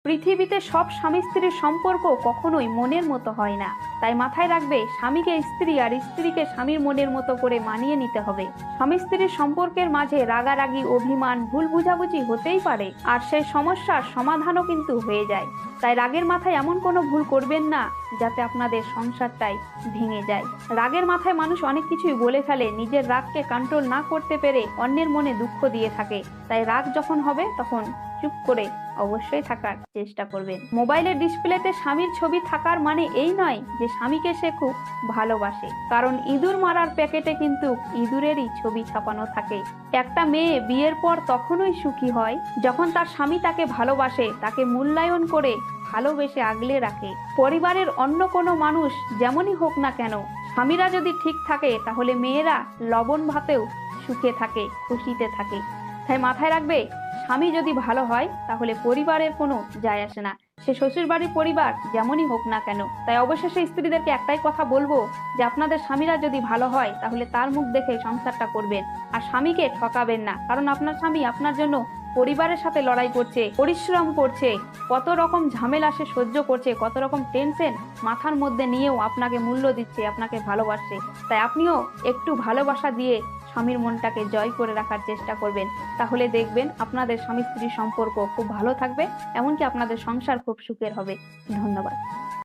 পৃথিবীতে সব স্বামী স্ত্রীর সম্পর্ক কখনোই মনের মতো হয় না। তাই মাথায় রাখবে, স্বামীকে স্ত্রী আর স্ত্রীকে স্বামীর মনের মতো করে মানিয়ে নিতে হবে। স্বামী স্ত্রীর সম্পর্কের মাঝে রাগারাগি, অভিমান, ভুল বুঝাবুঝি হতেই পারে, আর সেই সমস্যার সমাধানও কিন্তু হয়ে যায়। তাই রাগের মাথায় এমন কোনো ভুল করবেন না যাতে আপনাদের সংসারটাই ভেঙে যায়। রাগের মাথায় মানুষ অনেক কিছুই বলে ফেলে, নিজের রাগকে কন্ট্রোল না করতে পেরে অন্যের মনে দুঃখ দিয়ে থাকে। তাই রাগ যখন হবে তখন চুপ করে অবশ্যই থাকার চেষ্টা করবেন। মোবাইলের ডিসপ্লেতে স্বামীর ছবি থাকার মানে এই নয় যে স্বামীকে সে খুব ভালোবাসে, কারণ ইঁদুর মারার প্যাকেটে কিন্তু ইঁদুরেরই ছবি ছাপানো থাকে। একটা মেয়ে বিয়ের পর তখনই সুখী হয় যখন তার স্বামী তাকে ভালোবাসে, তাকে মূল্যায়ন করে, ভালোবেসে আগলে রাখে। পরিবারের অন্য কোনো মানুষ যেমনই হোক না কেন, স্বামীরা যদি ঠিক থাকে তাহলে মেয়েরা লবণ ভাতেও সুখে থাকে, খুশিতে থাকে। তাই মাথায় রাখবে, স্বামী যদি ভালো হয় তাহলে পরিবারের কোনো যায় আসে না, সে শ্বশুর বাড়ির পরিবার যেমনই হোক না কেন। তাই অবশেষে স্ত্রীদেরকে একটাই কথা বলবো যে আপনাদের স্বামীরা যদি ভালো হয় তাহলে তার মুখ দেখে সংসারটা করবেন, আর স্বামীকে ঠকাবেন না। কারণ আপনার স্বামী আপনার জন্য পরিবারের সাথে লড়াই করছে, পরিশ্রম করছে, কত রকম ঝামেলা সে সহ্য করছে, কত রকম টেনশন মাথার মধ্যে নিয়েও আপনাকে মূল্য দিচ্ছে, আপনাকে ভালোবাসছে। তাই আপনিও একটু ভালোবাসা দিয়ে স্বামীর মনটাকে জয় করে রাখার চেষ্টা করবেন। তাহলে দেখবেন আপনাদের স্বামী স্ত্রীর সম্পর্ক খুব ভালো থাকবে, এমনকি আপনাদের সংসার খুব সুখের হবে। ধন্যবাদ।